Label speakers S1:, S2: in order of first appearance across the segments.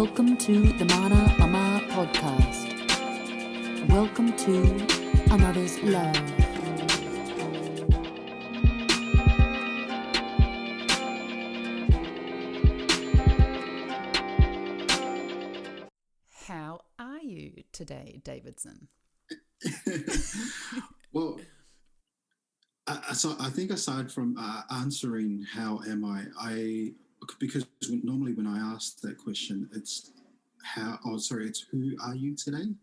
S1: Welcome to the Mana Mama podcast. Welcome to a mother's love. How are you today, Davidson?
S2: Well, I think aside from answering how am I because normally when I ask that question, it's it's who are you today?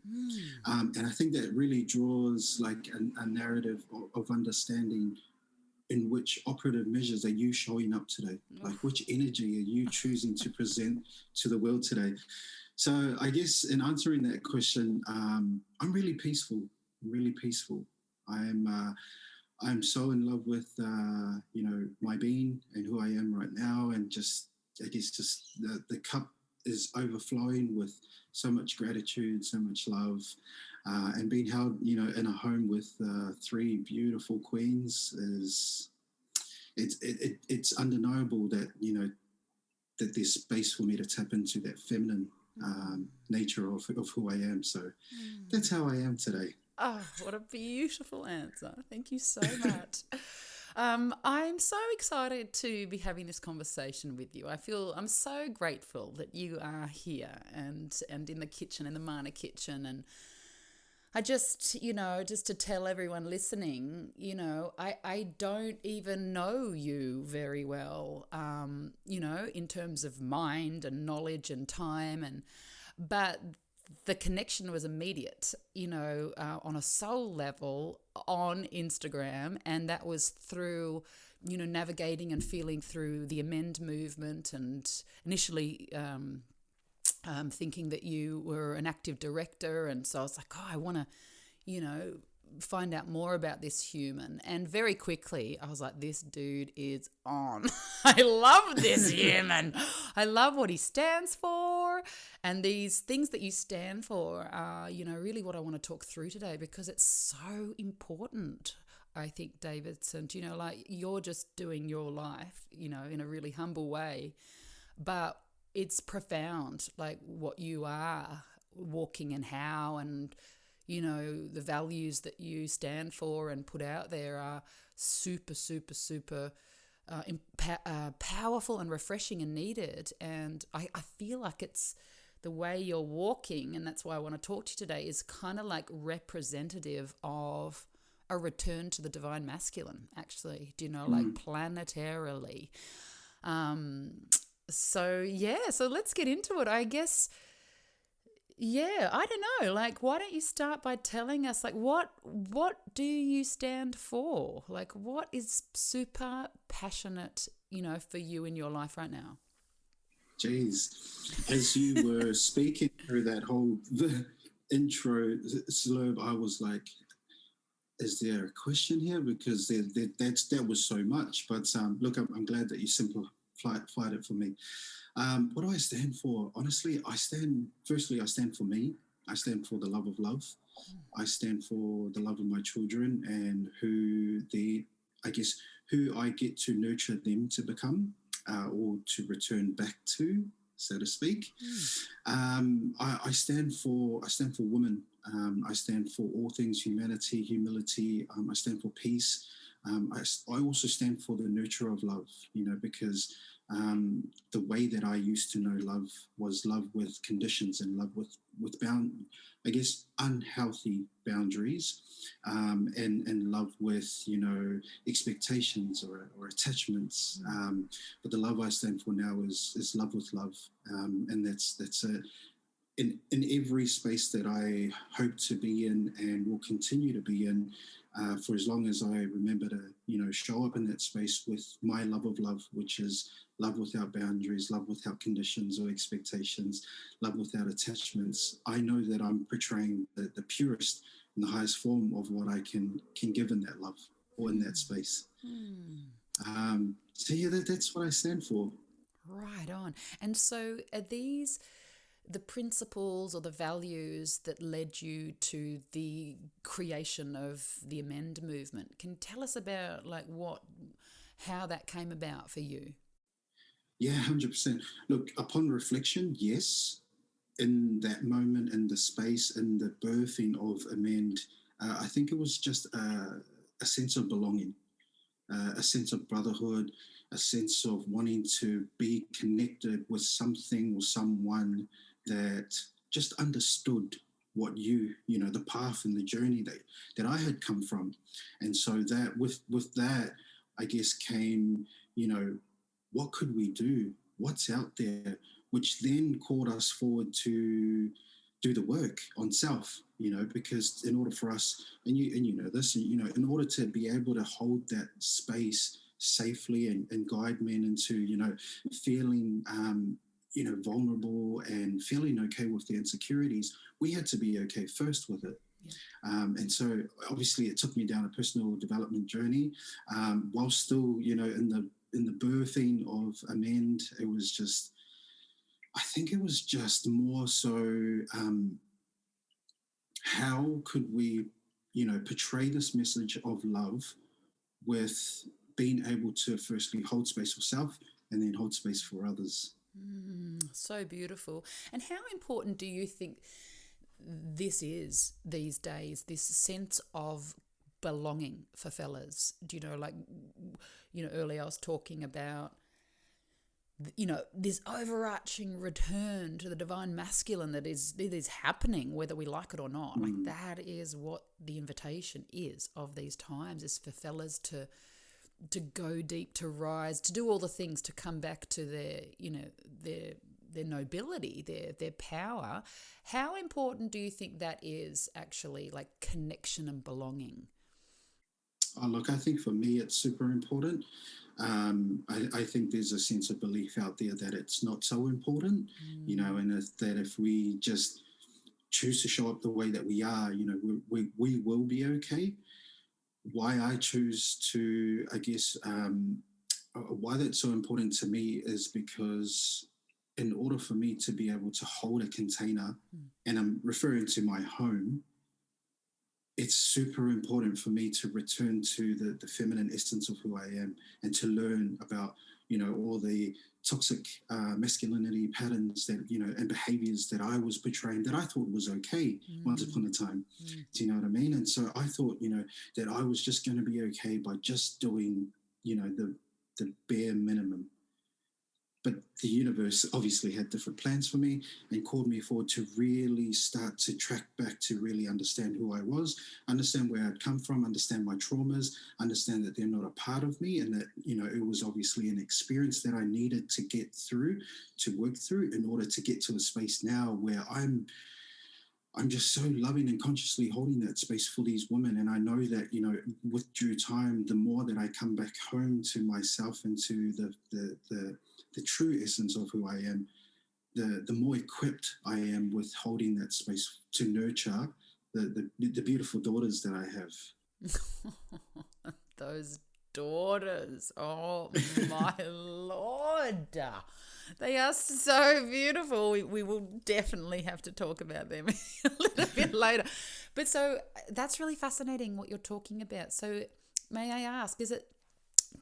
S2: And I think that really draws like a narrative of understanding in which operative measures are you showing up today? Like which energy are you choosing to present to the world today? So I guess in answering that question, I'm really peaceful. I'm so in love with my being and who I am right now, and just the cup is overflowing with so much gratitude, so much love, and being held in a home with three beautiful queens is it's undeniable that that there's space for me to tap into that feminine nature of who I am. So that's how I am today.
S1: Oh, what a beautiful answer. Thank you so much. I'm so excited to be having this conversation with you. I'm so grateful that you are here and in the kitchen, in the Mana kitchen. And I just to tell everyone listening, I don't even know you very well, in terms of mind and knowledge and time. But the connection was immediate, on a soul level on Instagram. And that was through, navigating and feeling through the Amend movement, and initially thinking that you were an active director. And so I was like, I want to, find out more about this human. And very quickly I was like, this dude is on. I love this human. I love what he stands for, and these things that you stand for are really what I want to talk through today, because it's so important. I think, Davidson, you're just doing your life in a really humble way, but it's profound, like what you are walking and how, and the values that you stand for and put out there are super, super, super powerful and refreshing and needed. And I feel like it's the way you're walking, and that's why I want to talk to you today, is kind of like representative of a return to the divine masculine, actually, like planetarily. So let's get into it, I guess. Yeah, I don't know. Like, why don't you start by telling us, like, what do you stand for? Like, what is super passionate, for you in your life right now?
S2: Jeez, as you were speaking through that whole intro slurb, I was like, is there a question here? Because that was so much. But look, I'm glad that you simplified it for me. What do I stand for? Honestly, I stand for me. I stand for the love of love. I stand for the love of my children and who I get to nurture them to become, or to return back to, so to speak. I stand for women. I stand for all things humanity, humility. I stand for peace. I also stand for the nurture of love, because the way that I used to know love was love with conditions and love with unhealthy boundaries, and love with, expectations or attachments. But the love I stand for now is love with love. And that's in every space that I hope to be in and will continue to be in, for as long as I remember to, show up in that space with my love of love, which is love without boundaries, love without conditions or expectations, love without attachments. I know that I'm portraying the purest and the highest form of what I can give in that love or in that space. That's what I stand for.
S1: Right on. And so are these the principles or the values that led you to the creation of the Amend movement? Can you tell us about how that came about for you?
S2: Yeah, 100%. Look, upon reflection, yes, in that moment, in the space, in the birthing of Amend, I think it was just a sense of belonging, a sense of brotherhood, a sense of wanting to be connected with something or someone that just understood what you know, the path and the journey that I had come from. And so that with that, I guess came, you know, what could we do? What's out there? Which then called us forward to do the work on self, you know, because in order for us, and you know this, you know, in order to be able to hold that space safely and guide men into, you know, feeling you know, vulnerable and feeling okay with their insecurities, we had to be okay first with it.
S1: Yeah.
S2: And so obviously it took me down a personal development journey, while still, you know, in the birthing of Amend. It was just, I think it was just more so, how could we, you know, portray this message of love with being able to firstly hold space for self and then hold space for others.
S1: So beautiful. And how important do you think this is these days, this sense of belonging for fellas? Do you know, like, you know, earlier I was talking about, you know, this overarching return to the divine masculine that is happening, whether we like it or not. Like, that is what the invitation is of these times, is for fellas to go deep, to rise, to do all the things, to come back to their, you know, their nobility, their power. How important do you think that is, actually, like connection and belonging?
S2: Oh, look, I think for me it's super important. I think there's a sense of belief out there that it's not so important, you know, and that if we just choose to show up the way that we are, you know, we will be okay. Why I choose to, I guess, why that's so important to me is because in order for me to be able to hold a container, and I'm referring to my home, it's super important for me to return to the feminine essence of who I am and to learn about, you know, all the toxic masculinity patterns that, you know, and behaviors that I was portraying that I thought was okay once upon a time. Do you know what I mean? And so I thought, you know, that I was just going to be okay by just doing, you know, the bare minimum. But the universe obviously had different plans for me and called me forward to really start to track back to really understand who I was, understand where I'd come from, understand my traumas, understand that they're not a part of me, and that, you know, it was obviously an experience that I needed to get through, to work through, in order to get to a space now where I'm just so loving and consciously holding that space for these women. And I know that, you know, with due time, the more that I come back home to myself and to the true essence of who I am, the more equipped I am with holding that space to nurture the beautiful daughters that I have.
S1: Those daughters, oh my Lord. They are so beautiful. We will definitely have to talk about them a little bit later. But so that's really fascinating what you're talking about. So may I ask,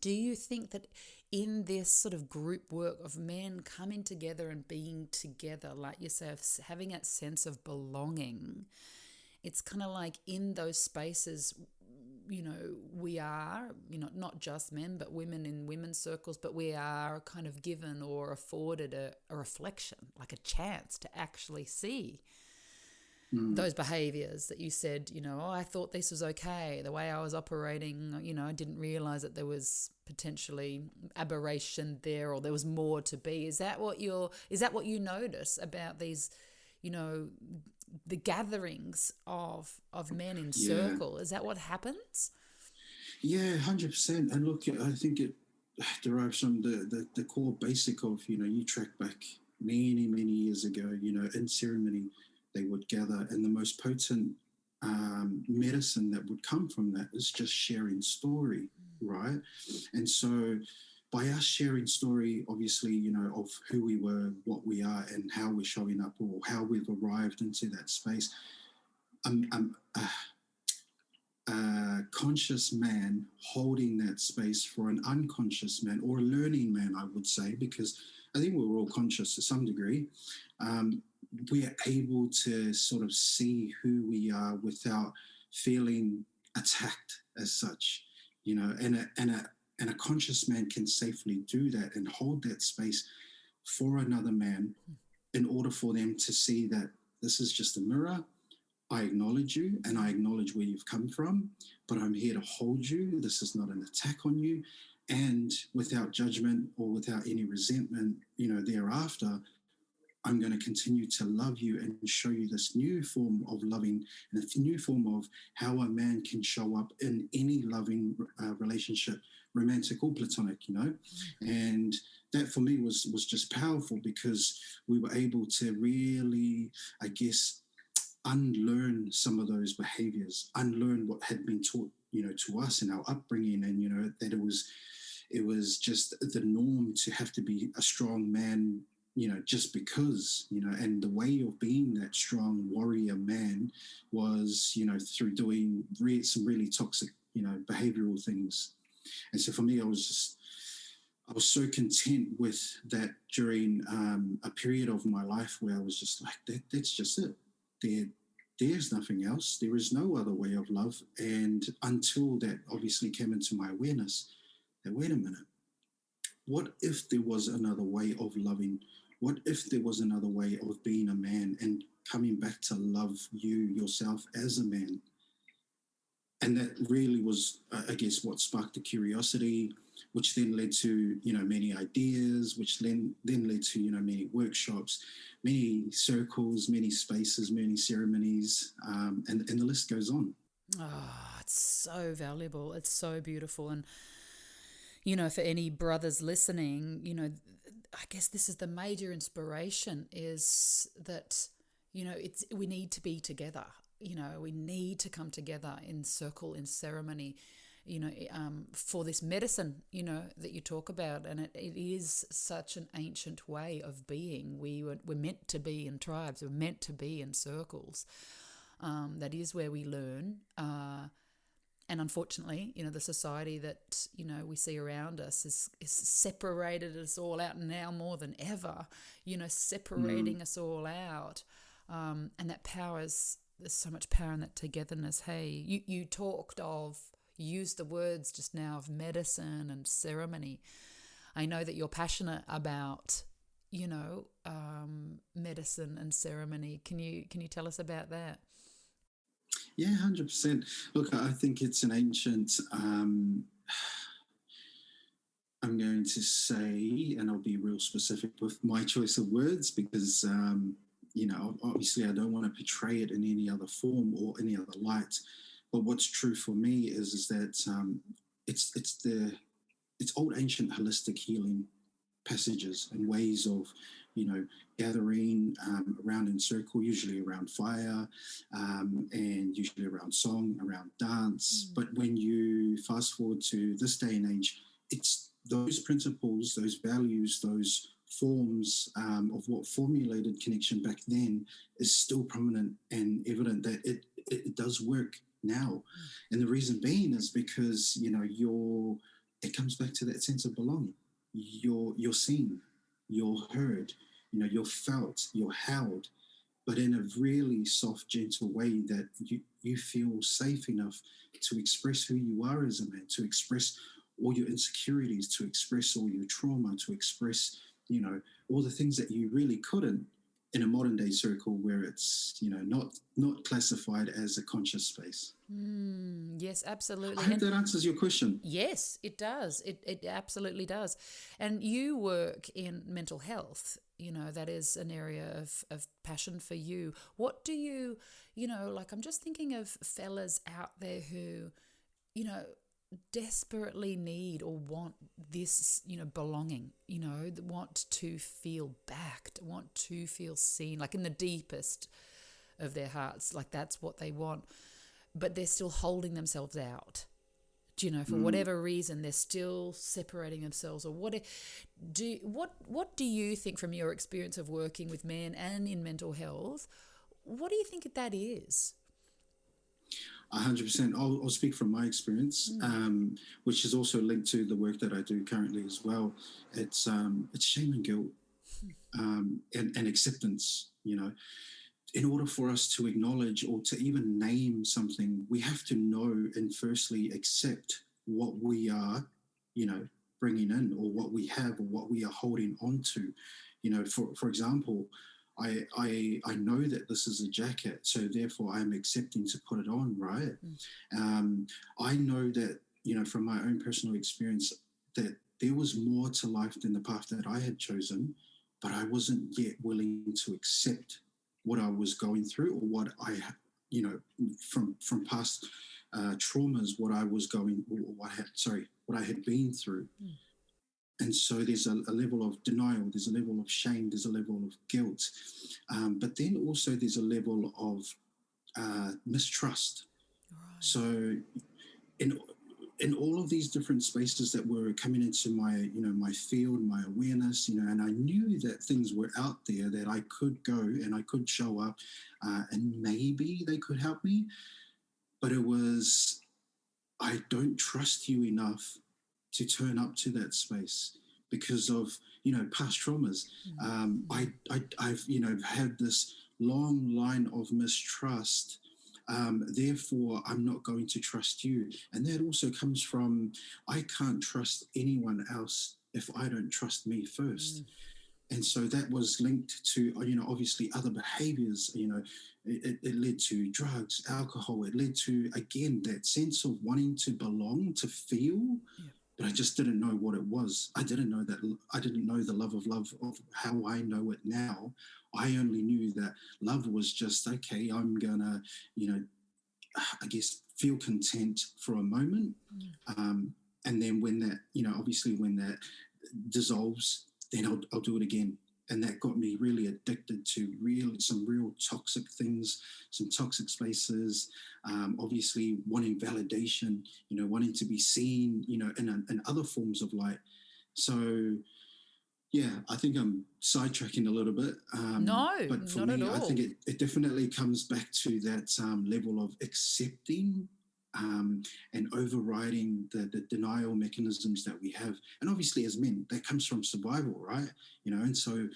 S1: do you think that in this sort of group work of men coming together and being together, like yourself, having that sense of belonging, it's kind of like in those spaces, you know, we are, you know, not just men, but women in women's circles, but we are kind of given or afforded a reflection, like a chance to actually see those behaviors that you said, you know, oh, I thought this was okay. The way I was operating, you know, I didn't realize that there was potentially aberration there, or there was more to be. Is that what you notice about these, you know, the gatherings of men in circle? Is that what happens?
S2: Yeah, 100%. And look, I think it derives from the core basic of, you know, you track back many, many years ago, you know, in ceremony, they would gather, and the most potent medicine that would come from that is just sharing story, right? And so by us sharing story, obviously, you know, of who we were, what we are, and how we're showing up, or how we've arrived into that space, a conscious man holding that space for an unconscious man, or a learning man, I would say, because I think we're all conscious to some degree, we're able to sort of see who we are without feeling attacked as such, and a conscious man can safely do that and hold that space for another man in order for them to see that this is just a mirror. I acknowledge you and I acknowledge where you've come from, but I'm here to hold you. This is not an attack on you. And without judgment or without any resentment, thereafter, I'm going to continue to love you and show you this new form of loving and a new form of how a man can show up in any loving relationship, romantic or platonic. And that for me was just powerful because we were able to really, I guess, unlearn some of those behaviors, unlearn what had been taught, to us in our upbringing, and that it was just the norm to have to be a strong man, just because, and the way of being that strong warrior man was, through doing some really toxic, behavioral things. And so for me, I was so content with that during a period of my life where I was just like, that's just it. There's nothing else. There is no other way of love. And until that obviously came into my awareness, that wait a minute, what if there was another way of loving? What if there was another way of being a man and coming back to love yourself as a man? And that really was, I guess, what sparked the curiosity, which then led to, many ideas, which then led to, many workshops, many circles, many spaces, many ceremonies, and the list goes on.
S1: Oh, it's so valuable. It's so beautiful. And, for any brothers listening, I guess this is the major inspiration is that, we need to be together. We need to come together in circle, in ceremony, for this medicine, that you talk about. And it is such an ancient way of being. We're meant to be in tribes. We're meant to be in circles. That is where we learn. And unfortunately, the society that, we see around us is separated us all out now more than ever, separating us all out. And that there's so much power in that togetherness. Hey, you used the words just now of medicine and ceremony. I know that you're passionate about, medicine and ceremony. Can you tell us about that?
S2: Yeah, 100%. Look, I think it's an ancient, I'm going to say, and I'll be real specific with my choice of words because, obviously I don't want to portray it in any other form or any other light. But what's true for me is that it's old ancient holistic healing passages and ways of, gathering around in circle, usually around fire, and usually around song, around dance. But when you fast forward to this day and age, it's those principles, those values, those forms of what formulated connection back then is still prominent and evident that it does work now. And the reason being is because, it comes back to that sense of belonging. You're seen, you're heard, you're felt, you're held, but in a really soft, gentle way that you feel safe enough to express who you are as a man, to express all your insecurities, to express all your trauma, to express, all the things that you really couldn't in a modern day circle where it's, not classified as a conscious space.
S1: Yes, absolutely.
S2: I hope that answers your question.
S1: Yes, it does. It absolutely does. And you work in mental health, that is an area of passion for you. What do you, I'm just thinking of fellas out there who, desperately need or want this, belonging, want to feel backed, want to feel seen, like in the deepest of their hearts, like that's what they want. But they're still holding themselves out. For whatever reason, they're still separating themselves. Or what do you think from your experience of working with men and in mental health? What do you think that is?
S2: 100%. I'll speak from my experience, which is also linked to the work that I do currently as well. It's shame and guilt. and acceptance. In order for us to acknowledge or to even name something, we have to know and firstly accept what we are, bringing in, or what we have, or what we are holding on to. For example, I know that this is a jacket, so therefore I'm accepting to put it on, right? I know that, from my own personal experience, that there was more to life than the path that I had chosen, but I wasn't yet willing to accept what I was going through, or what I, from past traumas, what I was what I had been through. And so there's a level of denial, there's a level of shame, there's a level of guilt, but then also there's a level of mistrust.
S1: Right.
S2: So in all of these different spaces that were coming into my field, my awareness, and I knew that things were out there that I could go and I could show up, and maybe they could help me, but it was, I don't trust you enough to turn up to that space because of past traumas. I've had this long line of mistrust. Therefore, I'm not going to trust you, and that also comes from, I can't trust anyone else if I don't trust me first. And so that was linked to, obviously other behaviors. It led to drugs, alcohol. It led to, again, that sense of wanting to belong, to feel, but I just didn't know what it was. I didn't know the love of how I know it now. I only knew that love was just, okay, I'm gonna, I guess, feel content for a moment. And then when that, obviously when that dissolves, then I'll do it again. And that got me really addicted to some real toxic things, some toxic spaces, obviously wanting validation, wanting to be seen, in other forms of light. So, yeah, I think I'm sidetracking a little bit.
S1: No,
S2: but for
S1: not at
S2: me,
S1: all.
S2: I think it definitely comes back to that level of accepting and overriding the denial mechanisms that we have. And obviously as men, that comes from survival, right? And so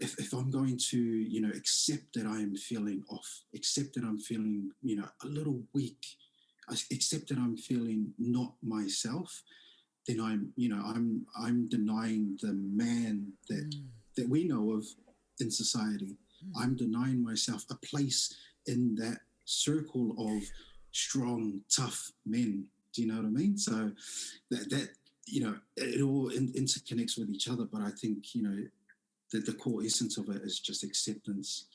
S2: if I'm going to, accept that I am feeling off, accept that I'm feeling, a little weak, accept that I'm feeling not myself, then I'm denying the man that we know of in society. I'm denying myself a place in that circle of strong, tough men. Do you know what I mean? So that it all interconnects with each other. But I think that the core essence of it is just acceptance,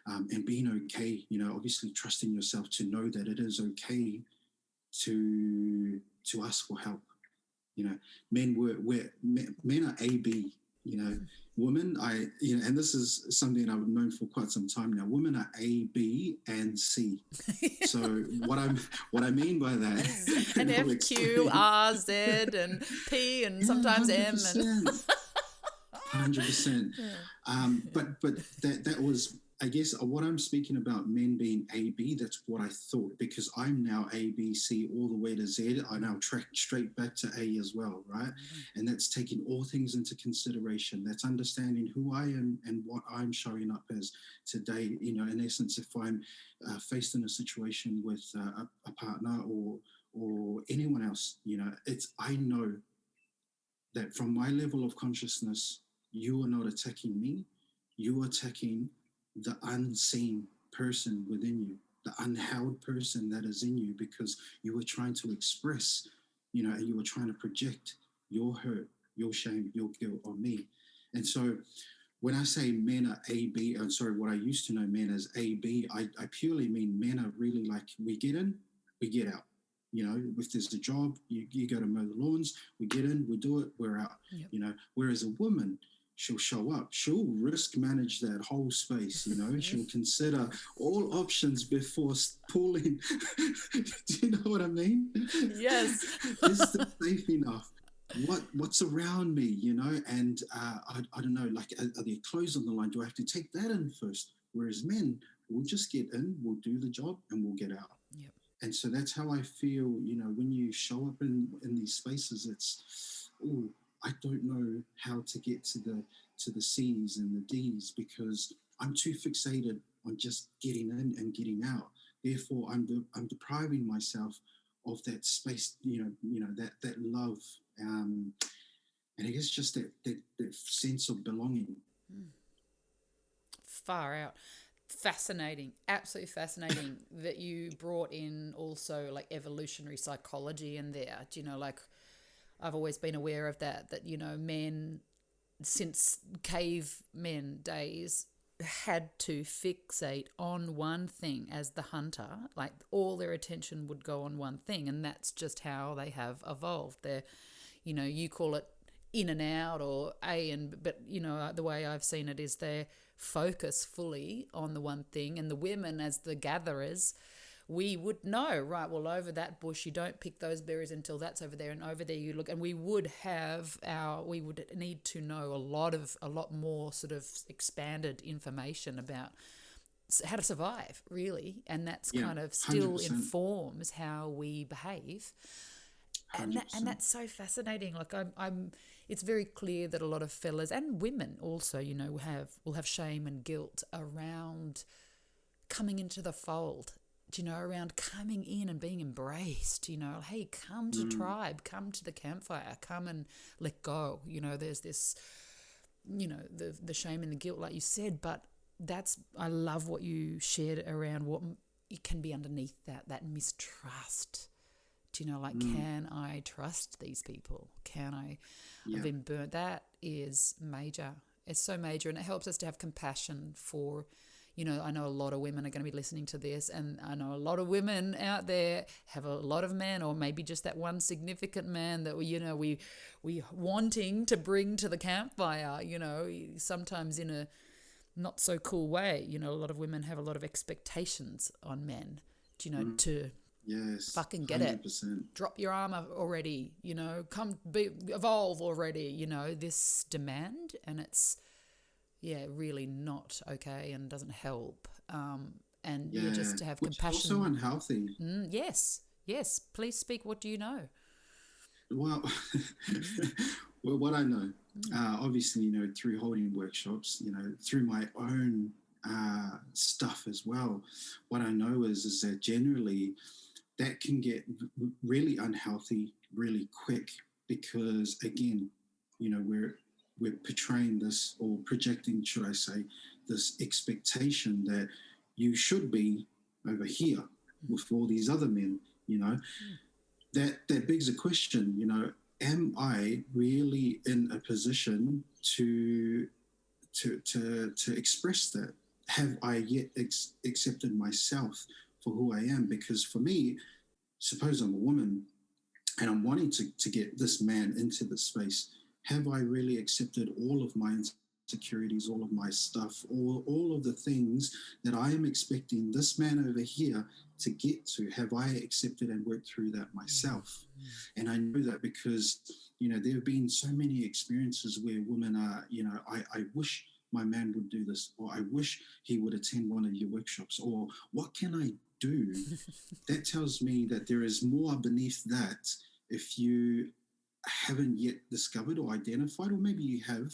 S2: and being okay. Obviously trusting yourself to know that it is okay to ask for help. Men are AB. Women, and this is something I've known for quite some time now. Women are A, B, and C. So what I mean by that,
S1: and F, Q, R, Z, and P, and sometimes
S2: 100%.
S1: M.
S2: 100%. But that was, I guess, what I'm speaking about, men being A, B, that's what I thought, because I'm now A, B, C, all the way to Z. I now track straight back to A as well, right? And that's taking all things into consideration. That's understanding who I am and what I'm showing up as today. In essence, if I'm faced in a situation with a partner or anyone else, I know that from my level of consciousness, you are not attacking me. You are attacking the unseen person within you, the unheld person that is in you, because you were trying to express, and you were trying to project your hurt, your shame, your guilt on me. And so when I say men are AB, what I used to know men as AB, I purely mean men are really like, we get in, we get out. If there's a job, you go to mow the lawns, we get in, we do it, we're out.
S1: Yep.
S2: Whereas a woman, she'll show up, she'll risk manage that whole space, she'll consider all options before pulling. Do you know what I mean?
S1: Yes.
S2: Is this safe enough? What's around me, and I don't know, like, are there clothes on the line? Do I have to take that in first? Whereas men, we'll just get in, we'll do the job, and we'll get out.
S1: Yep.
S2: And so that's how I feel, when you show up in these spaces, it's, I don't know how to get to to the C's and the D's because I'm too fixated on just getting in and getting out. Therefore, I'm depriving myself of that space, that love, and I guess just that sense of belonging.
S1: Far out. Fascinating, absolutely fascinating that you brought in also like evolutionary psychology in there. Do you know, like I've always been aware of that, men since cavemen days had to fixate on one thing as the hunter, like all their attention would go on one thing, and that's just how they have evolved. They're, you call it in and out or but the way I've seen it is they focus fully on the one thing, and the women as the gatherers, we would know, right, well, over that bush you don't pick those berries until that's over there, and over there you look, and we would need to know a lot more sort of expanded information about how to survive, really, and that's kind of still 100%. Informs how we behave. And that's so fascinating. Like it's very clear that a lot of fellas and women also, will have shame and guilt around coming into the fold, around coming in and being embraced, hey, come to tribe, come to the campfire, come and let go. There's this, the shame and the guilt, like you said, but I love what you shared around what it can be underneath that mistrust. Can I trust these people? Can I? I've been burnt. That is major. It's so major, and it helps us to have compassion for, I know a lot of women are going to be listening to this, and I know a lot of women out there have a lot of men, or maybe just that one significant man that we wanting to bring to the campfire, sometimes in a not so cool way. A lot of women have a lot of expectations on men, to
S2: yes,
S1: fucking get
S2: 100%.
S1: it. Drop your armor already, come evolve already, this demand, and it's really not okay and doesn't help. And you just to have compassion.
S2: It's also unhealthy.
S1: Yes. Please speak. What do you know?
S2: Well, what I know, obviously, through holding workshops, through my own stuff as well, what I know is that generally that can get really unhealthy really quick because, again, we're portraying this or projecting, should I say, this expectation that you should be over here with all these other men, that begs a question, am I really in a position to express that? Have I yet accepted myself for who I am? Because for me, suppose I'm a woman and I'm wanting to get this man into the space, have I really accepted all of my insecurities, all of my stuff, all of the things that I am expecting this man over here to get to? Have I accepted and worked through that myself? And I know that because, there have been so many experiences where women are, I wish my man would do this, or I wish he would attend one of your workshops, or what can I do? That tells me that there is more beneath that if you haven't yet discovered or identified, or maybe you have,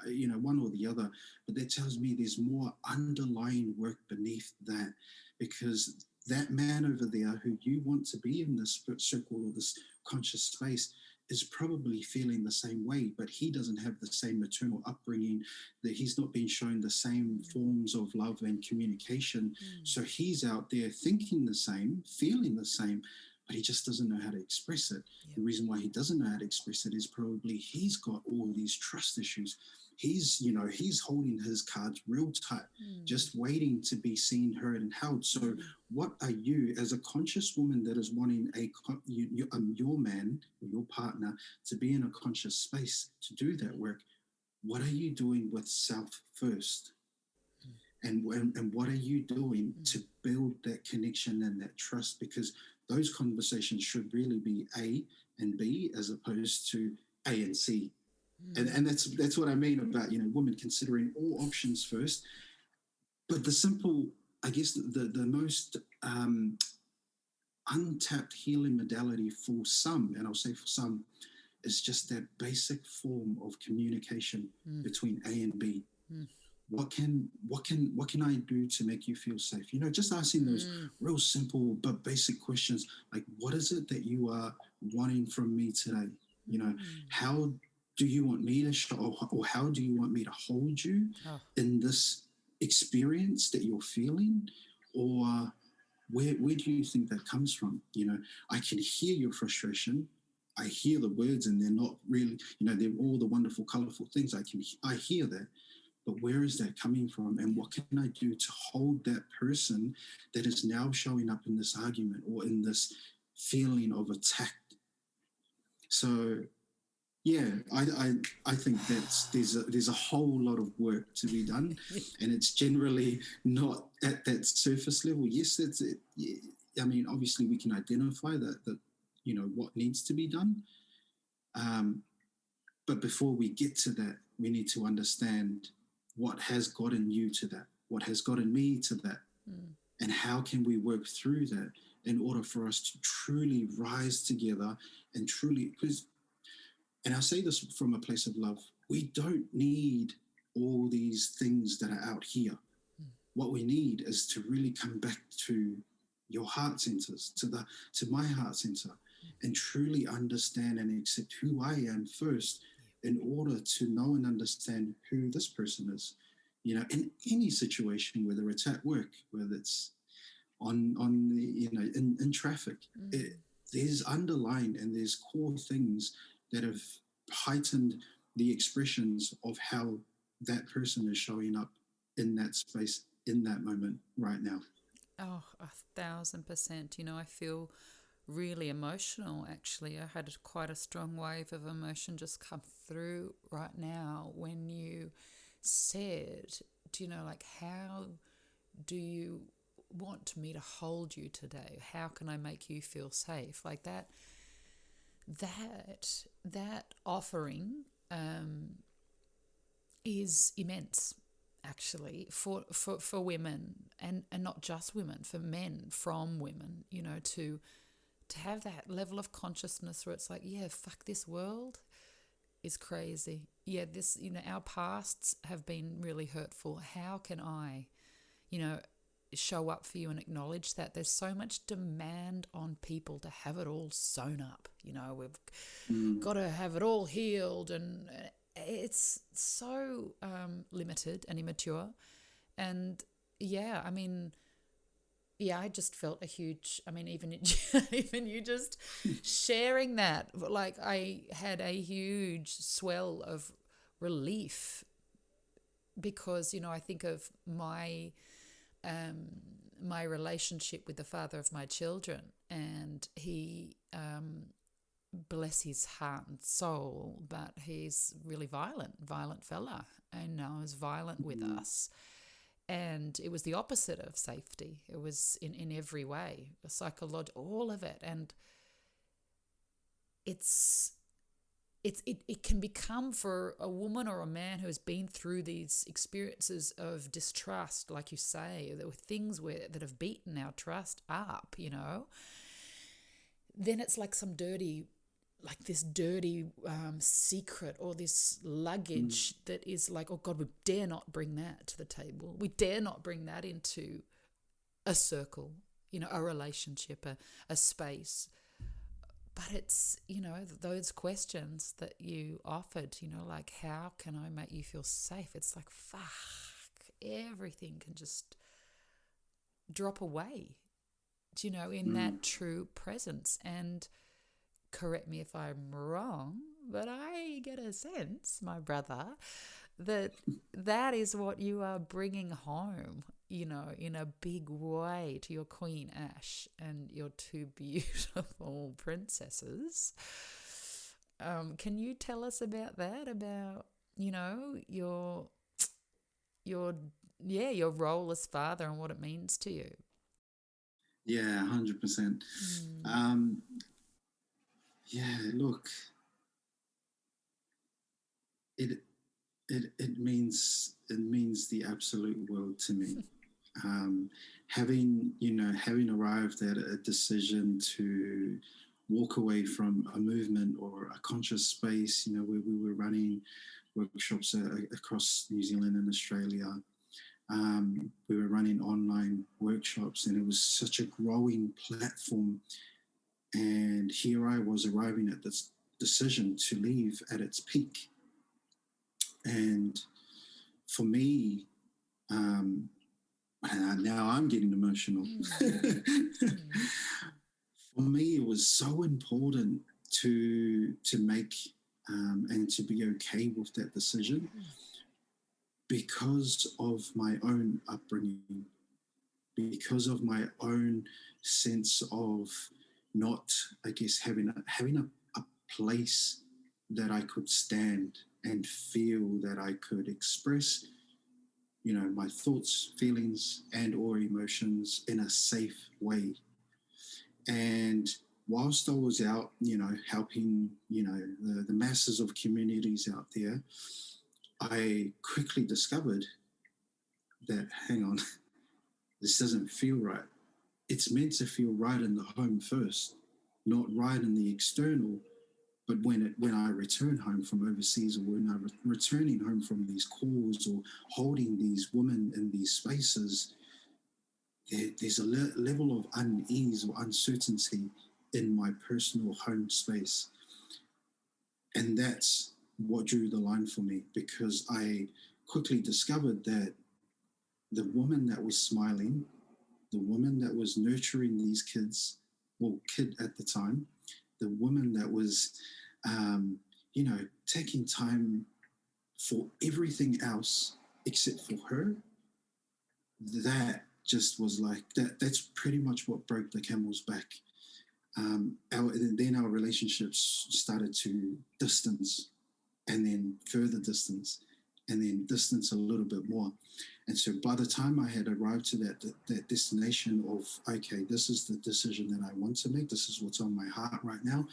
S2: one or the other, but that tells me there's more underlying work beneath that, because that man over there who you want to be in this circle or this conscious space is probably feeling the same way, but he doesn't have the same maternal upbringing, that he's not been shown the same forms of love and communication. So he's out there thinking the same, feeling the same, but he just doesn't know how to express it. The reason why he doesn't know how to express it is probably he's got all these trust issues. He's holding his cards real tight, just waiting to be seen, heard, and held. So what are you, as a conscious woman that is wanting your man or your partner to be in a conscious space to do that work, what are you doing with self first? And what are you doing to build that connection and that trust? Because those conversations should really be A and B as opposed to A and C. And that's what I mean about, women considering all options first. But the simple, I guess, the most untapped healing modality for some, and I'll say for some, is just that basic form of communication between A and B. What can I do to make you feel safe? You know, just asking those real simple but basic questions, like, what is it that you are wanting from me today? You know, how do you want me to show, or how do you want me to hold you in this experience that you're feeling? Or where do you think that comes from? You know, I can hear your frustration. I hear the words, and they're not really, you know, they're all the wonderful, colorful things. I hear that. But where is that coming from? And what can I do to hold that person that is now showing up in this argument or in this feeling of attack? So, yeah, I think there's a whole lot of work to be done, and it's generally not at that surface level. Yes, I mean, obviously we can identify that you know what needs to be done, but before we get to that, we need to understand what has gotten you to that, what has gotten me to that, and how can we work through that in order for us to truly rise together and truly, because, and I say this from a place of love, we don't need all these things that are out here. What we need is to really come back to your heart centers, to my heart center, and truly understand and accept who I am first, in order to know and understand who this person is. You know, in any situation, whether it's at work, whether it's on the, you know, in traffic, there's underlying and there's core things that have heightened the expressions of how that person is showing up in that space, in that moment right now.
S1: Oh, 1,000%. You know, I feel really emotional, actually. I had quite a strong wave of emotion just come through right now when you said, do you know, like, how do you want me to hold you today? How can I make you feel safe? Like that offering is immense, actually, for women, and not just women, for men, from women, you know, to have that level of consciousness where it's like, yeah, fuck, this world is crazy. Yeah, this, you know, our pasts have been really hurtful. How can I, you know, show up for you and acknowledge that? There's so much demand on people to have it all sewn up. You know, we've got to have it all healed, and it's so limited and immature. And yeah, I mean, yeah, I just felt a huge, I mean, even even you just sharing that, like, I had a huge swell of relief, because, you know, I think of my my relationship with the father of my children, and he, bless his heart and soul, but he's really violent fella, and I was violent with us. And it was the opposite of safety. It was in every way, psychological, all of it. And it can become, for a woman or a man who has been through these experiences of distrust, like you say, there were things that have beaten our trust up, you know, then it's like this dirty secret, or this luggage that is like, oh God, we dare not bring that to the table. We dare not bring that into a circle, you know, a relationship, a space. But it's, you know, those questions that you offered, you know, like, how can I make you feel safe? It's like, fuck, everything can just drop away, you know, in that true presence. And correct me if I'm wrong, but I get a sense, my brother, that is what you are bringing home, you know, in a big way, to your Queen Ash and your two beautiful princesses. Can you tell us about that? About, you know, your role as father and what it means to you?
S2: Yeah, 100%. Yeah, look, it means the absolute world to me. Having arrived at a decision to walk away from a movement or a conscious space, where we were running workshops across New Zealand and Australia. We were running online workshops, and it was such a growing platform. And here I was arriving at this decision to leave at its peak. And for me, now I'm getting emotional. For me, it was so important to make and to be okay with that decision because of my own upbringing, because of my own sense of not, I guess, having a place that I could stand and feel, that I could express, my thoughts, feelings, and or emotions in a safe way. And whilst I was out, helping, the masses of communities out there, I quickly discovered that, hang on, this doesn't feel right. It's meant to feel right in the home first, not right in the external. But when I return home from overseas, or when I'm returning home from these calls or holding these women in these spaces, there's a level of unease or uncertainty in my personal home space. And that's what drew the line for me, because I quickly discovered that the woman that was smiling, the woman that was nurturing these kids, well, kid at the time, the woman that was, taking time for everything else except for her, that just was like, that's pretty much what broke the camel's back. Then our relationships started to distance, and then further distance, and then distance a little bit more. And so by the time I had arrived to that destination of, okay, this is the decision that I want to make, this is what's on my heart right now,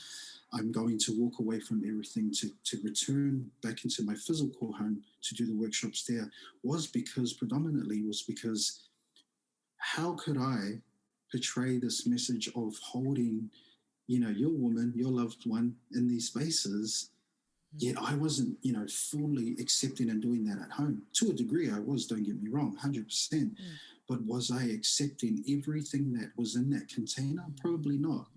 S2: I'm going to walk away from everything to return back into my physical home to do the workshops there, was because how could I portray this message of holding, your woman, your loved one in these spaces, yet I wasn't, fully accepting and doing that at home. To a degree I was, don't get me wrong, 100%. But was I accepting everything that was in that container? Probably not.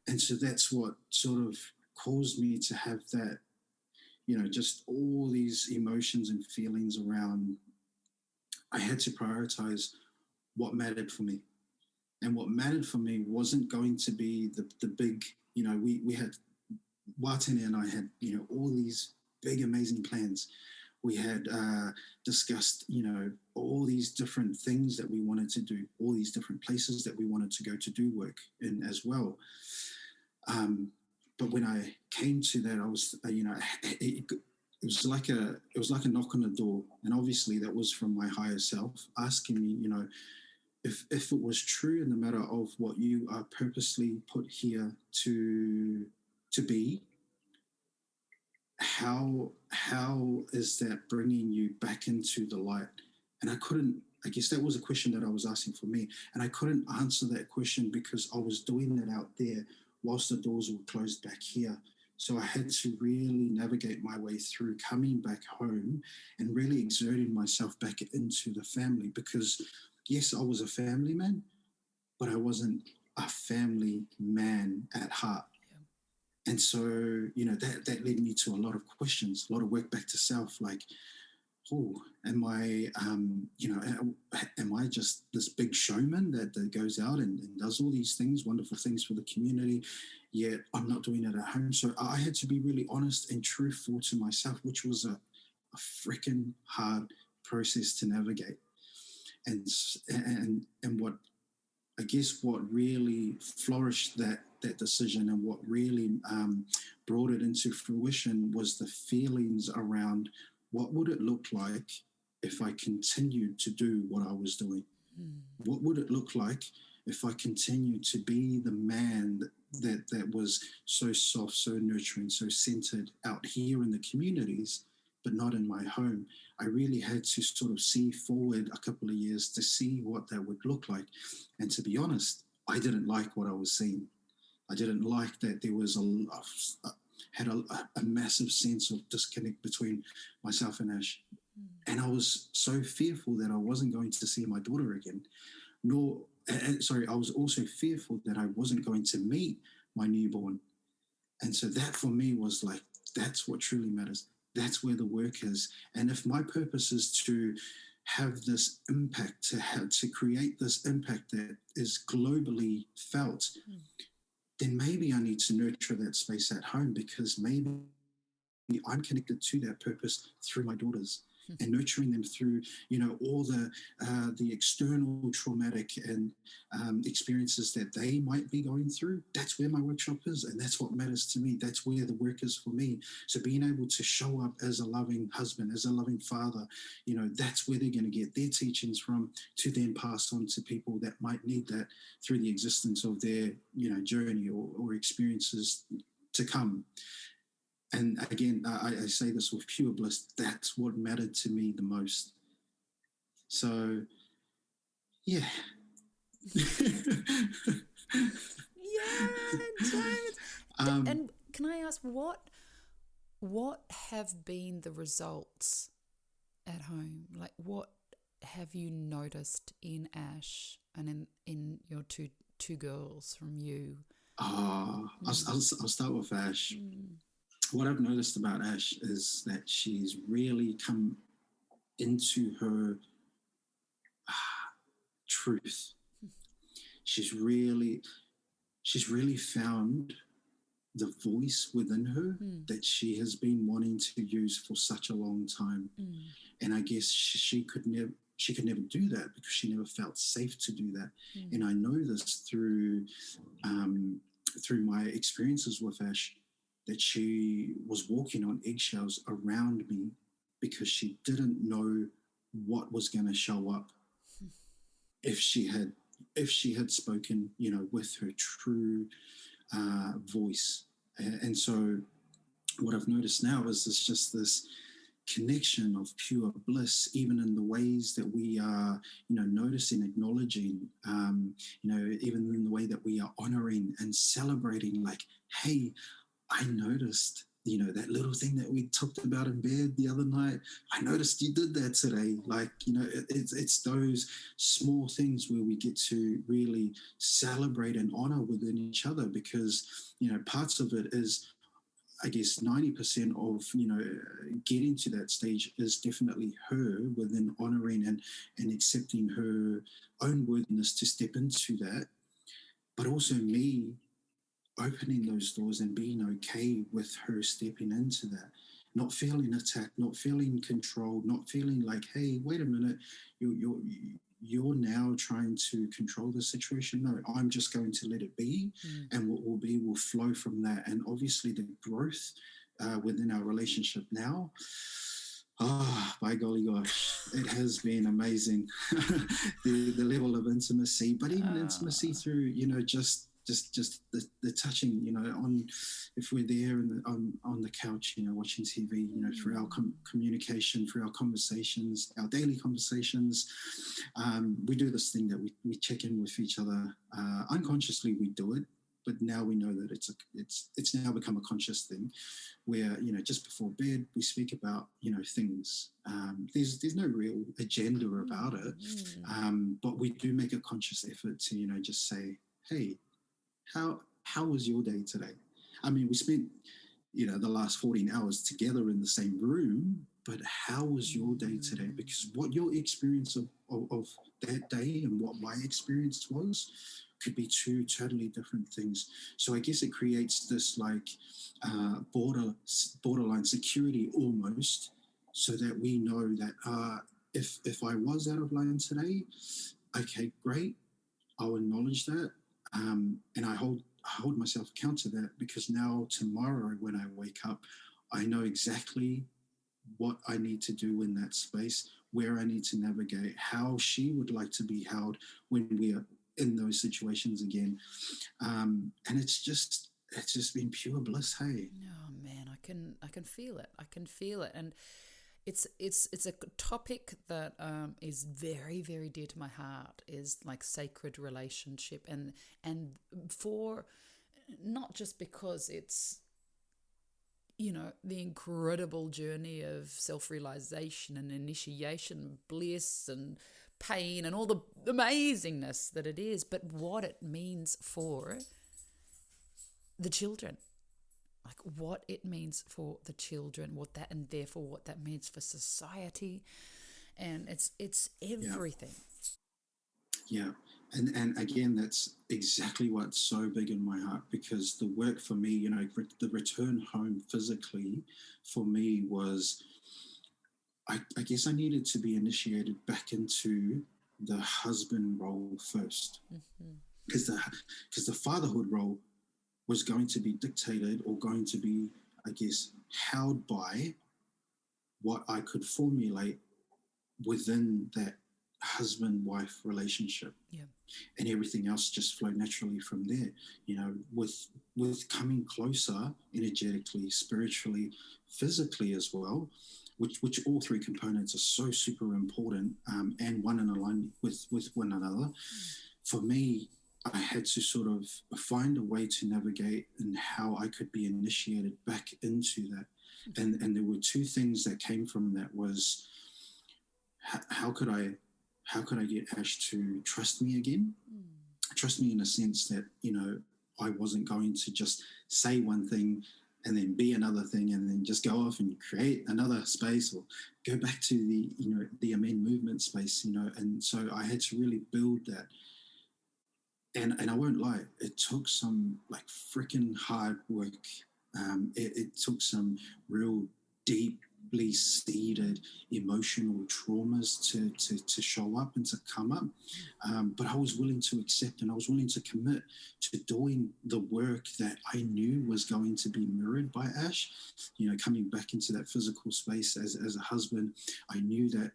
S2: And so that's what sort of caused me to have that, just all these emotions and feelings around. I had to prioritize what mattered for me. And what mattered for me wasn't going to be the big, we had, Watene and I had, all these big, amazing plans. We had discussed, all these different things that we wanted to do, all these different places that we wanted to go to do work in as well. But when I came to that, I was, it was like a knock on the door, and obviously that was from my higher self asking me, if it was true in the matter of what you are purposely put here to be, how is that bringing you back into the light? And I guess that was a question that I was asking for me, and I couldn't answer that question because I was doing that out there whilst the doors were closed back here. So I had to really navigate my way through coming back home and really exerting myself back into the family, because yes, I was a family man, but I wasn't a family man at heart. Yeah. And so, that led me to a lot of questions, a lot of work back to self, like, am I, am I just this big showman that goes out and does all these things, wonderful things for the community, yet I'm not doing it at home? So I had to be really honest and truthful to myself, which was a freaking hard process to navigate. And what, I guess, what really flourished that decision, and what really brought it into fruition, was the feelings around what would it look like if I continued to do what I was doing? What would it look like if I continued to be the man that was so soft, so nurturing, so centered out here in the communities, but not in my home? I really had to sort of see forward a couple of years to see what that would look like. And to be honest, I didn't like what I was seeing. I didn't like that there was had a massive sense of disconnect between myself and Ash. And I was so fearful that I wasn't going to see my daughter again. I was also fearful that I wasn't going to meet my newborn. And so that for me was like, that's what truly matters. That's where the work is. And if my purpose is to have this impact, to create this impact that is globally felt, then maybe I need to nurture that space at home, because maybe I'm connected to that purpose through my daughters and nurturing them through, all the external traumatic and experiences that they might be going through. That's where my workshop is, and that's what matters to me. That's where the work is for me. So being able to show up as a loving husband, as a loving father, that's where they're going to get their teachings from, to then pass on to people that might need that through the existence of their, journey or experiences to come. And again, I say this with pure bliss, that's what mattered to me the most. So, yeah.
S1: David. And can I ask, what have been the results at home? Like, what have you noticed in Ash and in your two girls from you?
S2: I'll start with Ash. What I've noticed about Ash is that she's really come into her truth. She's really found the voice within her that she has been wanting to use for such a long time. And I guess she could never do that because she never felt safe to do that. And I know this through my experiences with Ash, that she was walking on eggshells around me because she didn't know what was going to show up if she had spoken, with her true voice. And so what I've noticed now is it's just this connection of pure bliss, even in the ways that we are, noticing, acknowledging, even in the way that we are honoring and celebrating, like, hey, I noticed, that little thing that we talked about in bed the other night. I noticed you did that today. Like, it's those small things where we get to really celebrate and honor within each other, because, parts of it is, I guess 90% of, getting to that stage is definitely her within honoring and accepting her own worthiness to step into that, but also me opening those doors and being okay with her stepping into that, not feeling attacked, not feeling controlled, not feeling like, hey, wait a minute, you're now trying to control the situation. No, I'm just going to let it be, and what will be will flow from that. And obviously the growth within our relationship now, by golly gosh, it has been amazing. the level of intimacy, but even intimacy through, just the touching, on, if we're there on the couch, watching TV, through our communication, through our conversations, our daily conversations, we do this thing that we check in with each other. Unconsciously we do it, but now we know that it's now become a conscious thing where, just before bed we speak about, things. There's no real agenda about it, but we do make a conscious effort to, just say, hey, how was your day today? I mean, we spent, the last 14 hours together in the same room, but how was your day today? Because what your experience of that day and what my experience was could be two totally different things. So I guess it creates this like borderline security almost, so that we know that if I was out of line today, okay, great, I'll acknowledge that. And I hold myself accountable to that, because now tomorrow when I wake up, I know exactly what I need to do in that space, where I need to navigate, how she would like to be held when we are in those situations again. And it's just been pure bliss, hey.
S1: Oh man, I can feel it. I can feel it. And it's a topic that is very, very dear to my heart, is like sacred relationship, and for not just because it's, the incredible journey of self-realization and initiation, bliss and pain and all the amazingness that it is, but what it means for the children. Like what it means for the children, and therefore what that means for society. And it's everything.
S2: Yeah. And again, that's exactly what's so big in my heart, because the work for me, the return home physically for me was, I guess I needed to be initiated back into the husband role first, because the fatherhood role was going to be dictated or going to be, I guess, held by what I could formulate within that husband-wife relationship.
S1: Yeah.
S2: And everything else just flowed naturally from there. With coming closer energetically, spiritually, physically as well, which all three components are so super important, and one in alignment with one another. For me, I had to sort of find a way to navigate and how I could be initiated back into that. And there were two things that came from that was, how could I get Ash to trust me again? Trust me in a sense that, I wasn't going to just say one thing and then be another thing and then just go off and create another space or go back to the Amen movement space, and so I had to really build that. And I won't lie, it took some like freaking hard work. It took some real deeply seated emotional traumas to show up and to come up. But I was willing to accept, and I was willing to commit to doing the work that I knew was going to be mirrored by Ash. Coming back into that physical space as a husband, I knew that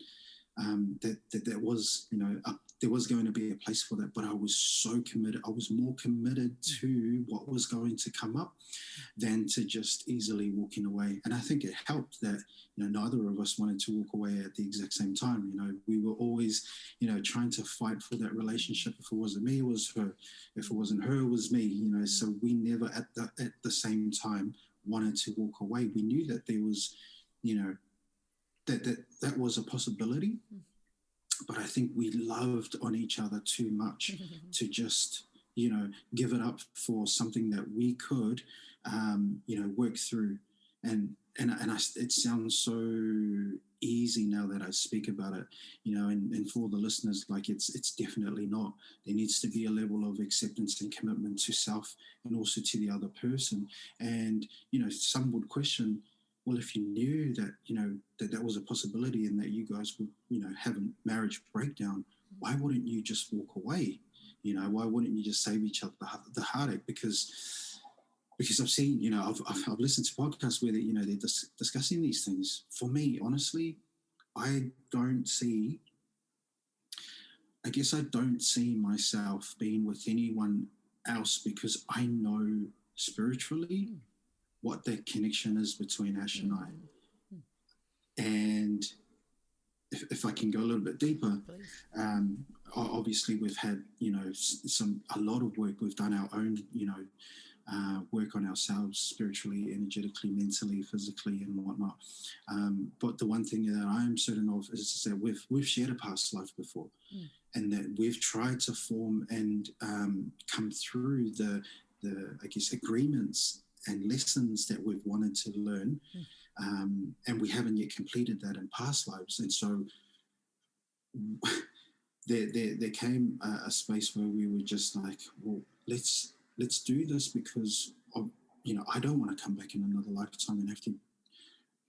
S2: that was, there was going to be a place for that, but I was so committed. I was more committed to what was going to come up than to just easily walking away. And I think it helped that, neither of us wanted to walk away at the exact same time. We were always, trying to fight for that relationship. If it wasn't me, it was her. If it wasn't her, it was me, so we never at the same time wanted to walk away. We knew that there was, that was a possibility, but I think we loved on each other too much to just, give it up for something that we could, work through. And it sounds so easy now that I speak about it, and for the listeners, like it's definitely not. There needs to be a level of acceptance and commitment to self and also to the other person. And, some would question, well, if you knew that, that was a possibility and that you guys would, have a marriage breakdown, why wouldn't you just walk away? Why wouldn't you just save each other the heartache? Because I've seen, I've listened to podcasts where they're discussing these things. For me, honestly, I don't see myself being with anyone else, because I know spiritually what that connection is between Ash and I. And if I can go a little bit deeper, obviously we've had, a lot of work. We've done our own, work on ourselves spiritually, energetically, mentally, physically, and whatnot. But the one thing that I am certain of is that we've shared a past life before, and that we've tried to form and come through the I guess agreements and lessons that we've wanted to learn, and we haven't yet completed that in past lives. And so there came a space where we were just like, well, let's do this, because I don't want to come back in another lifetime and have to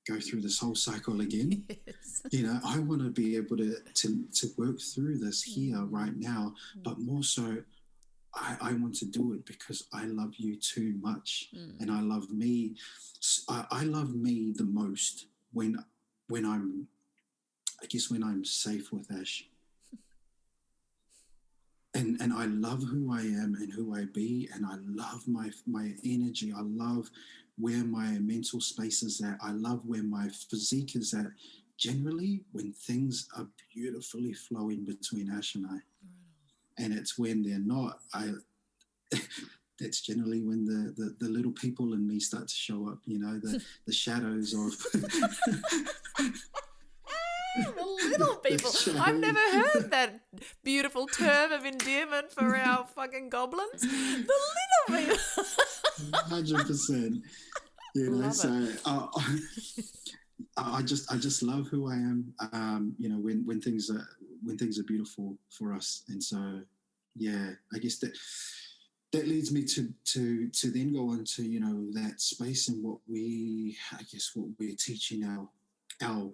S2: go through this whole cycle again. Yes. I want to be able to work through this here right now, but more so, I want to do it because I love you too much, and I love me. I love me the most when I'm safe with Ash. And I love who I am and who I be, and I love my energy. I love where my mental space is at. I love where my physique is at. Generally, when things are beautifully flowing between Ash and I. And it's when they're not, that's generally when the little people in me start to show up, the shadows of
S1: the little people. I've never heard that beautiful term of endearment for our fucking goblins. The little people.
S2: 100%.
S1: Love
S2: So
S1: it.
S2: I just love who I am. When things are beautiful for us, and so I guess that leads me to then go into that space and what we're teaching our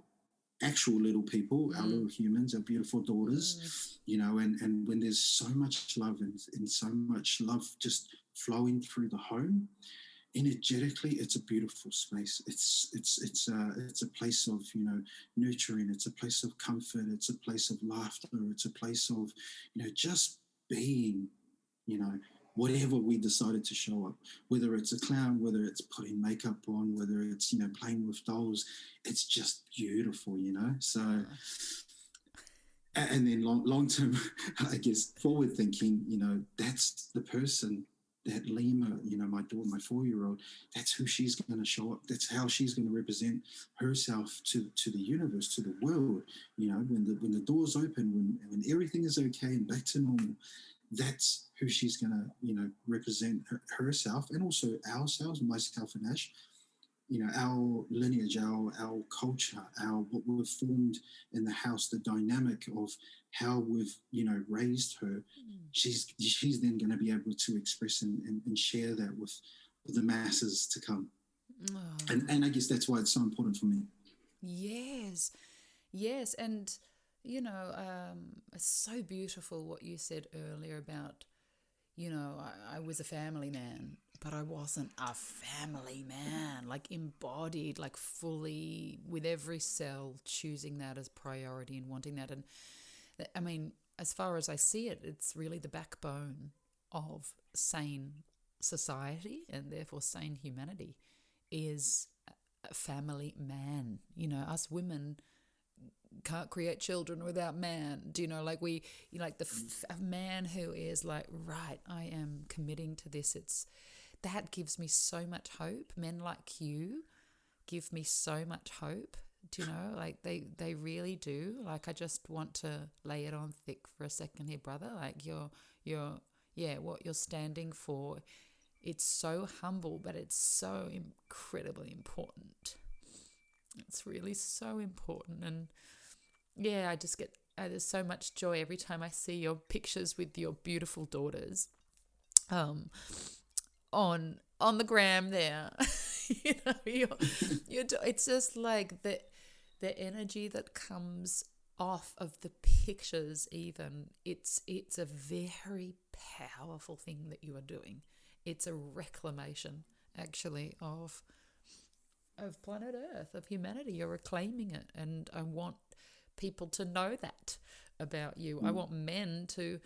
S2: actual little people, our little humans, our beautiful daughters, and when there's so much love and so much love just flowing through the home, energetically, it's a beautiful space. It's a place of nurturing. It's a place of comfort. It's a place of laughter. It's a place of just being, whatever we decided to show up, whether it's a clown, whether it's putting makeup on, whether it's playing with dolls, it's just beautiful, So, and then long term, I guess forward thinking, that's the person. That Lima, my daughter, my 4-year-old, that's who she's going to show up. That's how she's going to represent herself to the universe, to the world. When the doors open, when everything is okay and back to normal, that's who she's going to, represent herself and also ourselves, myself and Ash. Our lineage, our culture, what we've formed in the house, the dynamic of how we've, raised her, she's then going to be able to express and share that with the masses to come. Oh. And I guess that's why it's so important for me.
S1: Yes. And, it's so beautiful what you said earlier about, I was a family man, but I wasn't a family man, like embodied, like fully with every cell choosing that as priority and wanting that. And I mean, as far as I see it, it's really the backbone of sane society and therefore sane humanity is a family man. Us women can't create children without man. Do a man who is like, right, I am committing to this. That gives me so much hope. Men like you give me so much hope. Do they really do. Like, I just want to lay it on thick for a second here, brother. Like what you're standing for, it's so humble, but it's so incredibly important. It's really so important. And I just get there's so much joy every time I see your pictures with your beautiful daughters on the gram there. It's just like the energy that comes off of the pictures. Even it's a very powerful thing that you are doing. It's a reclamation, actually, of planet Earth, of humanity. You're reclaiming it, and I want people to know that about you. I want men to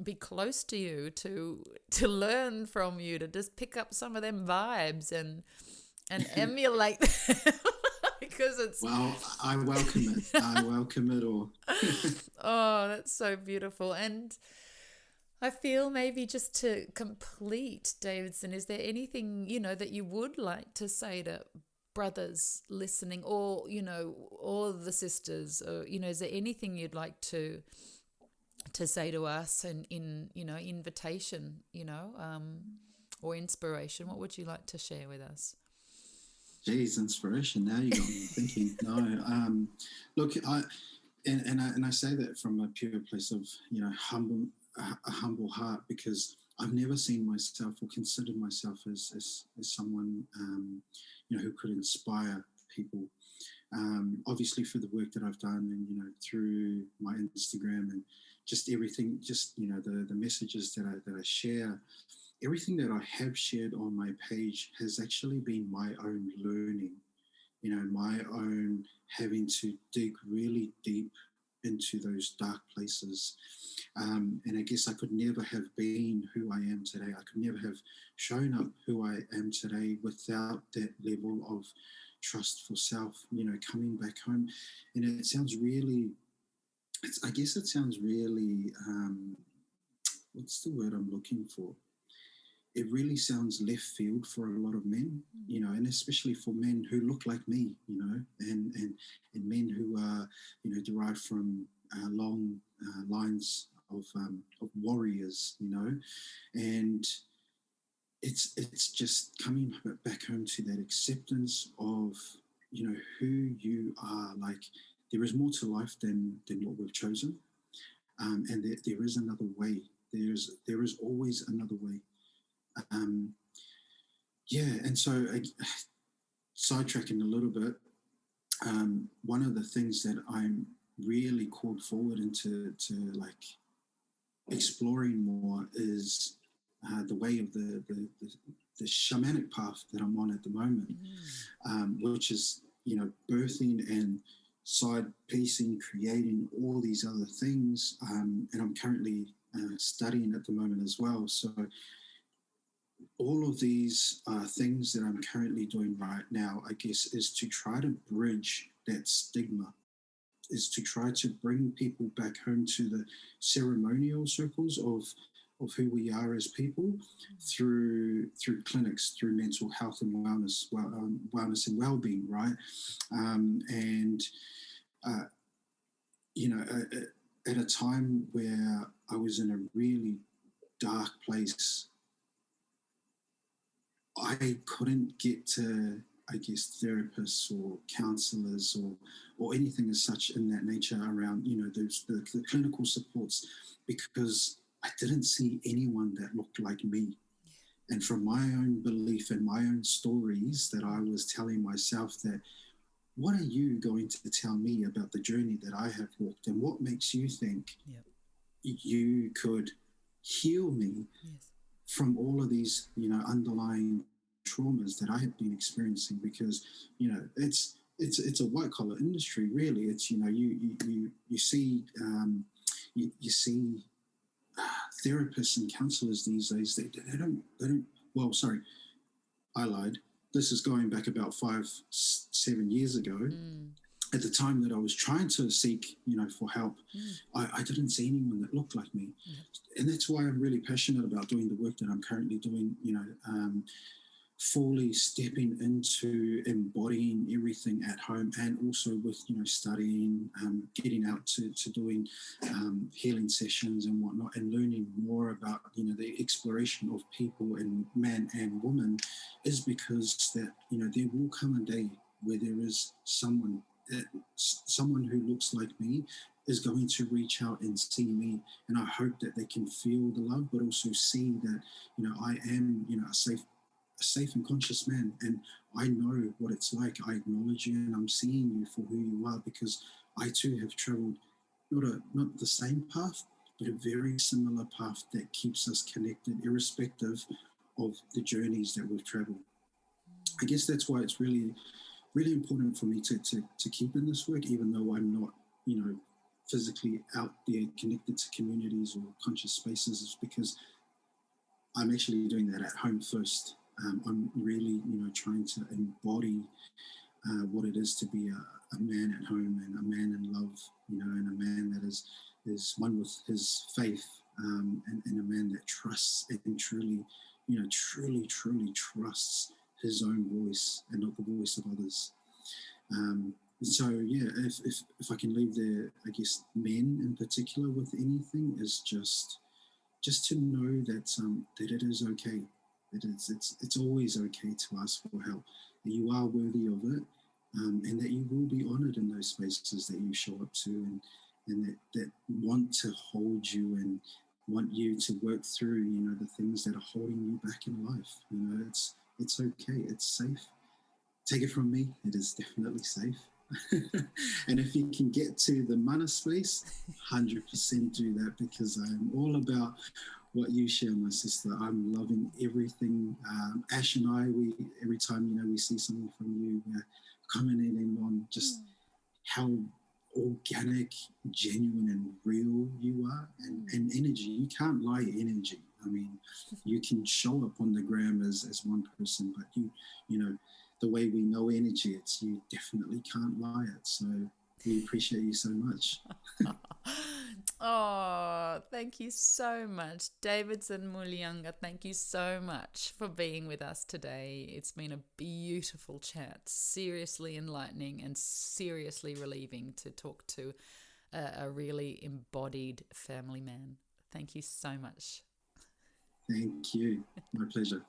S1: be close to you, to learn from you, to just pick up some of them vibes and emulate them. Because it's...
S2: Well, I welcome it. I welcome it all.
S1: Oh, that's so beautiful. And I feel maybe just to complete, Davidson, is there anything, that you would like to say to brothers listening, or, or the sisters, or, is there anything you'd like to say to us and in invitation, or inspiration? What would you like to share with us?
S2: Geez, inspiration. Now you got me thinking. No, look, I say that from a pure place of a humble heart, because I've never seen myself or considered myself as someone who could inspire people. Obviously, for the work that I've done, and through my Instagram and just everything, just the messages that I share. Everything that I have shared on my page has actually been my own learning, my own having to dig really deep into those dark places. And I guess I could never have been who I am today. I could never have shown up who I am today without that level of trust for self, coming back home. And it sounds really, what's the word I'm looking for? it really sounds left field for a lot of men, you know, and especially for men who look like me, you know, and men who are, you know, derived from long lines of warriors, you know, and it's just coming back home to that acceptance of, you know, who you are. Like, there is more to life than what we've chosen, and there is another way. There is always another way. Um, yeah, and so sidetracking a little bit, one of the things that I'm really called forward into to like exploring more is the way of the shamanic path that I'm on at the moment, which is, you know, birthing and side piecing, creating all these other things, and I'm currently studying at the moment as well. So all of these things that I'm currently doing right now, I guess, is to try to bridge that stigma, is to try to bring people back home to the ceremonial circles of who we are as people through clinics, through mental health and wellness and well-being, right? And you know, at a time where I was in a really dark place, I couldn't get to, I guess, therapists or counselors or anything as such in that nature around, you know, the clinical supports, because I didn't see anyone that looked like me. And from my own belief and my own stories that I was telling myself, that what are you going to tell me about the journey that I have walked, and what makes you think you could heal me from all of these, you know, underlying traumas that I have been experiencing? Because, you know, it's a white collar industry, really. It's, you know, you see you see therapists and counselors these days. They don't. Well, sorry, I lied. This is going back about 5-7 years ago. At the time that I was trying to seek, you know, for help, I didn't see anyone that looked like me. And that's why I'm really passionate about doing the work that I'm currently doing, you know, fully stepping into embodying everything at home, and also with, you know, studying, getting out to doing healing sessions and whatnot, and learning more about, you know, the exploration of people and man and woman, is because that, you know, there will come a day where there is someone who looks like me is going to reach out and see me, and I hope that they can feel the love, but also see that, you know, I am, you know, a safe and conscious man, and I know what it's like. I acknowledge you, and I'm seeing you for who you are, because I too have traveled not the same path, but a very similar path that keeps us connected, irrespective of the journeys that we've traveled. I guess that's why it's really, really important for me to keep in this work, even though I'm not, you know, physically out there connected to communities or conscious spaces, is because I'm actually doing that at home first. I'm really, you know, trying to embody what it is to be a man at home, and a man in love, you know, and a man that is one with his faith, and a man that trusts and truly, you know, truly trusts his own voice and not the voice of others. So yeah, if I can leave the, I guess, men in particular with anything, is just to know that that it is okay. It's always okay to ask for help. That you are worthy of it, and that you will be honoured in those spaces that you show up to, and that want to hold you and want you to work through, you know, the things that are holding you back in life. You know, it's okay. It's safe. Take it from me, it is definitely safe. And if you can get to the mana space, 100% do that, because I am all about what you share, my sister. I'm loving everything. Ash and I, every time, you know, we see something from you, we're commenting on just how organic, genuine, and real you are, and energy. You can't lie energy. I mean, you can show up on the gram as one person, but you know, the way we know energy, it's, you definitely can't lie it. So we appreciate you so much.
S1: Oh, thank you so much. Davidson Muliaga, thank you so much for being with us today. It's been a beautiful chat, seriously enlightening and seriously relieving to talk to a really embodied family man. Thank you so much.
S2: Thank you. My pleasure.